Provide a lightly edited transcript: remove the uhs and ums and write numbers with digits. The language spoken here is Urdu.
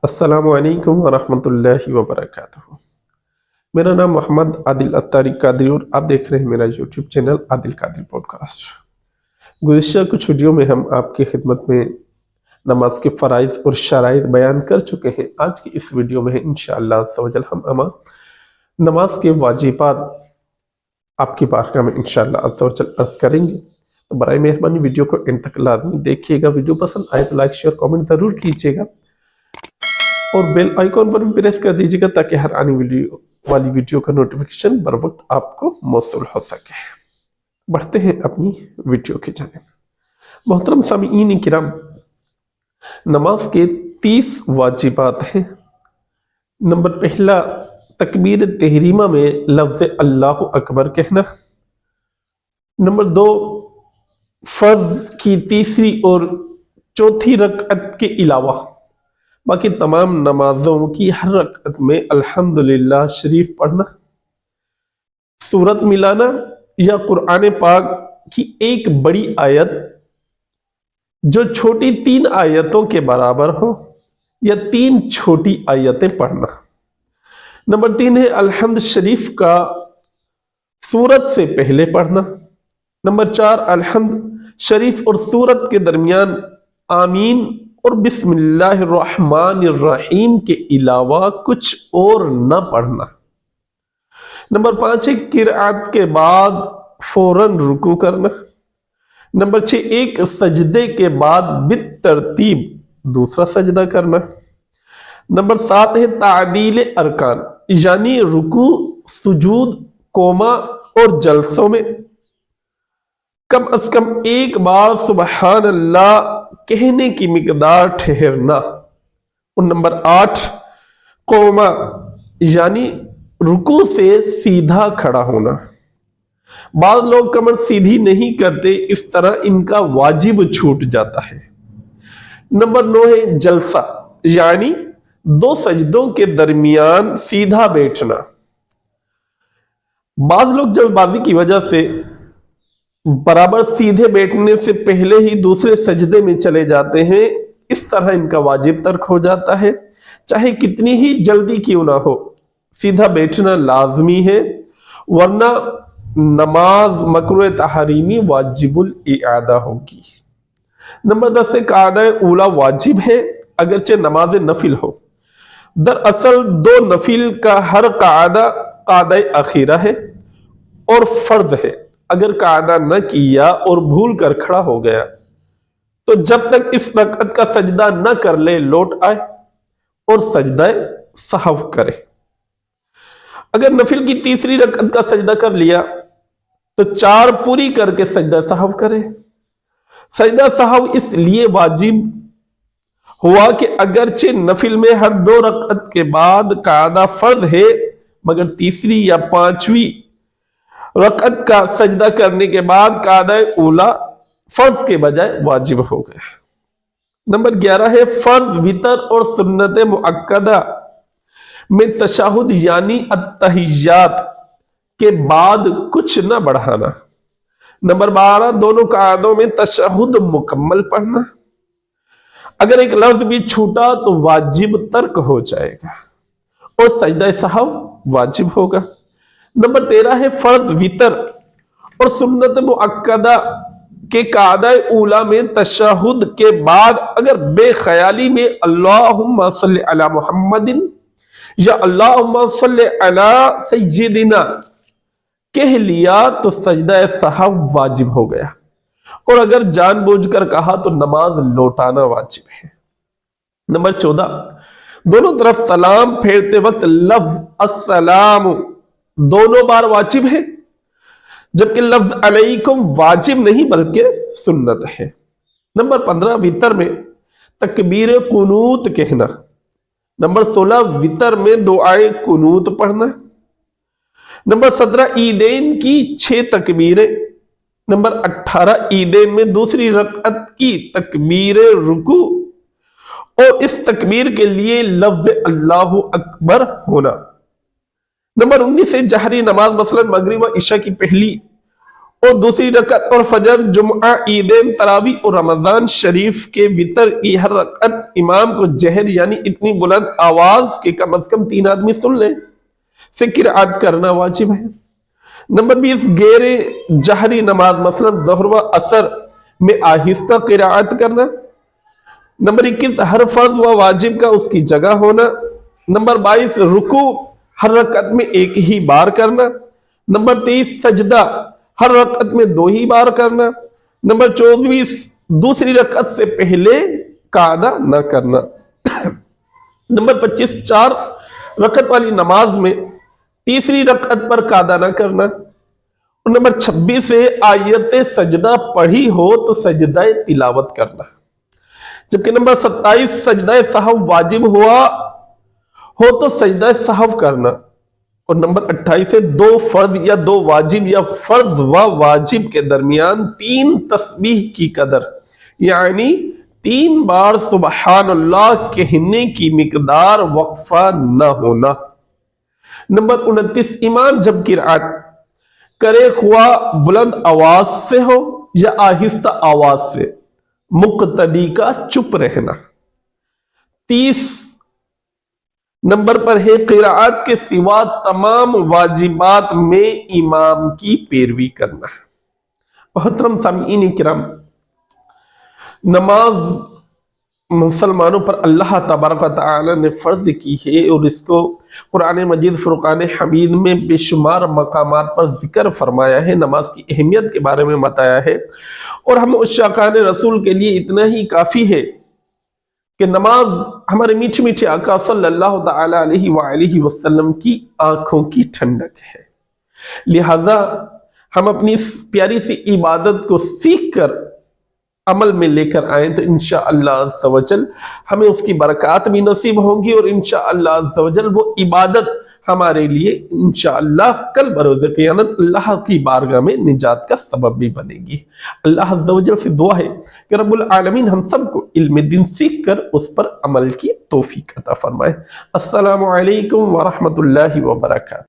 السلام علیکم ورحمۃ اللہ وبرکاتہ۔ میرا نام محمد عادل اتاری قادری اور آپ دیکھ رہے ہیں میرا یوٹیوب چینل عادل قادری پوڈ کاسٹ۔ گزشتہ کچھ ویڈیو میں ہم آپ کی خدمت میں نماز کے فرائض اور شرائط بیان کر چکے ہیں۔ آج کی اس ویڈیو میں انشاءاللہ عز و جل ہم نماز کے واجبات آپ کی بارگاہ میں انشاءاللہ عز و جل عرض کریں گے۔ تو برائے مہربانی ویڈیو کو انت تک لازمی دیکھیے گا۔ ویڈیو پسند آئے تو لائک شیئر کامنٹ ضرور کیجیے گا اور بیل آئیکن پر بھی پریس کر دیجیے گا تاکہ ہر آنے والی ویڈیو کا نوٹیفیکیشن بر وقت آپ کو موصول ہو سکے۔ بڑھتے ہیں اپنی ویڈیو کی جانب۔ محترم سامعین کرام، نماز کے 30 واجبات ہیں۔ نمبر پہلا، تکبیر تحریمہ میں لفظ اللہ اکبر کہنا۔ نمبر 2، فرض کی تیسری اور چوتھی رکعت کے علاوہ باقی تمام نمازوں کی ہر رکعت میں الحمدللہ شریف پڑھنا، سورت ملانا یا قرآن پاک کی ایک بڑی آیت جو چھوٹی 3 آیتوں کے برابر ہو یا 3 چھوٹی آیتیں پڑھنا۔ نمبر 3 ہے الحمد شریف کا سورت سے پہلے پڑھنا۔ نمبر 4، الحمد شریف اور سورت کے درمیان آمین اور بسم اللہ الرحمن الرحیم کے علاوہ کچھ اور نہ پڑھنا۔ نمبر 5 ہے قرأت کے بعد فوراً رکوع کرنا۔ نمبر 6، ایک سجدے کے بعد بالترتیب دوسرا سجدہ کرنا۔ نمبر 7 ہے تعدیل ارکان، یعنی رکوع، سجود، قوما اور جلسوں میں کم از کم ایک بار سبحان اللہ کہنے کی مقدار ٹھہرنا۔ اور نمبر 8، قوما یعنی رکوع سے سیدھا کھڑا ہونا۔ بعض لوگ کمر سیدھی نہیں کرتے، اس طرح ان کا واجب چھوٹ جاتا ہے۔ نمبر 9 ہے جلسہ، یعنی 2 سجدوں کے درمیان سیدھا بیٹھنا۔ بعض لوگ جلد بازی کی وجہ سے برابر سیدھے بیٹھنے سے پہلے ہی دوسرے سجدے میں چلے جاتے ہیں، اس طرح ان کا واجب ترک ہو جاتا ہے۔ چاہے کتنی ہی جلدی کیوں نہ ہو، سیدھا بیٹھنا لازمی ہے، ورنہ نماز مکروہ تحریمی واجب الاعادہ ہوگی۔ نمبر 10 ہے قاعدہ اولا واجب ہے اگرچہ نماز نفل ہو۔ دراصل 2 نفل کا ہر قاعدہ اخیرہ ہے اور فرض ہے۔ اگر قاعدہ نہ کیا اور بھول کر کھڑا ہو گیا تو جب تک اس رکعت کا سجدہ نہ کر لے لوٹ آئے اور سجدہ سہو کرے۔ اگر نفل کی تیسری رکعت کا سجدہ کر لیا تو 4 پوری کر کے سجدہ سہو کرے۔ سجدہ سہو اس لیے واجب ہوا کہ اگرچہ نفل میں ہر 2 رکعت کے بعد قاعدہ فرض ہے، مگر تیسری یا 5ویں رکعت کا سجدہ کرنے کے بعد قاعدہ اولا فرض کے بجائے واجب ہو گیا۔ نمبر 11 ہے فرض، وتر اور سنت مؤکدہ میں تشہد یعنی التحیات کے بعد کچھ نہ بڑھانا۔ نمبر 12، دونوں قاعدوں میں تشہد مکمل پڑھنا۔ اگر ایک لفظ بھی چھوٹا تو واجب ترک ہو جائے گا اور سجدہ سہو واجب ہوگا۔ نمبر 13 ہے فرض، وتر اور سنت مؤکدہ کے قاعدہ اولا میں تشہد کے بعد اگر بے خیالی میں اللہم صلی علی محمد یا اللہم صلی علی سیدنا کہہ لیا تو سجدہ سہو واجب ہو گیا، اور اگر جان بوجھ کر کہا تو نماز لوٹانا واجب ہے۔ نمبر 14، دونوں طرف سلام پھیرتے وقت لفظ السلام دونوں بار واجب ہے، جبکہ لفظ علیکم واجب نہیں بلکہ سنت ہے۔ نمبر 15، وتر میں تکبیر قنوت کہنا۔ نمبر 16، وتر میں دعائے قنوت پڑھنا۔ نمبر 17، عیدین کی 6 تکبیریں۔ نمبر 18، عیدین میں دوسری رکعت کی تکبیر رکوع اور اس تکبیر کے لیے لفظ اللہ اکبر ہونا۔ نمبر 19 ہے جہری نماز، مثلا مغرب و عشاء کی پہلی اور دوسری رکعت اور فجر، جمعہ، عیدین، تراویح اور رمضان شریف کے وتر کی ہر رکعت امام کو جہر یعنی اتنی بلند آواز کہ کم از کم 3 آدمی سن لیں سے قرآت کرنا واجب ہے۔ نمبر 20 غیر جہری نماز مثلا ظہر و عصر میں آہستہ قرآت کرنا۔ نمبر 21 ہر فرض و واجب کا اس کی جگہ ہونا۔ نمبر 22 رکوع ہر رکعت میں ایک ہی بار کرنا۔ نمبر 23 سجدہ ہر رکعت میں 2 ہی بار کرنا۔ نمبر 24 دوسری رکعت سے پہلے قعدہ نہ کرنا۔ نمبر 25 4 رکعت والی نماز میں تیسری رکعت پر قعدہ نہ کرنا۔ اور نمبر 26 سے آیت سجدہ پڑھی ہو تو سجدہ تلاوت کرنا۔ جبکہ نمبر 27 سجدہ سہو واجب ہوا ہو تو سجدہ سہو کرنا۔ اور نمبر 28 سے 2 فرض یا 2 واجب یا فرض و واجب کے درمیان 3 تسبیح کی قدر یعنی 3 بار سبحان اللہ کہنے کی مقدار وقفہ نہ ہونا۔ نمبر 29 امام جب قرآت کرے خواہ بلند آواز سے ہو یا آہستہ آواز سے مقتدی کا چپ رہنا۔ 30 نمبر پر ہے قرآت کے سوا تمام واجبات میں امام کی پیروی کرنا۔ محترم سامعین کرام، نماز مسلمانوں پر اللہ تبارک و تعالی نے فرض کی ہے اور اس کو قرآن مجید فرقان حمید میں بے شمار مقامات پر ذکر فرمایا ہے، نماز کی اہمیت کے بارے میں بتایا ہے، اور ہم عشاقان رسول کے لیے اتنا ہی کافی ہے کہ نماز ہمارے میٹھے میٹھے آقا صلی اللہ تعالی علیہ وآلہ وسلم کی آنکھوں کی ٹھنڈک ہے۔ لہذا ہم اپنی اس پیاری سی عبادت کو سیکھ کر عمل میں لے کر آئیں تو انشاءاللہ عز و جل ہمیں اس کی برکات بھی نصیب ہوں گی، اور انشاءاللہ عز و جل وہ عبادت ہمارے لیے انشاءاللہ کل بروز قیامت اللہ کی بارگاہ میں نجات کا سبب بھی بنے گی۔ اللہ عز و جل سے دعا ہے کہ رب العالمین ہم سب کو علم دین سیکھ کر اس پر عمل کی توفیق عطا فرمائے۔ السلام علیکم ورحمۃ اللہ وبرکاتہ۔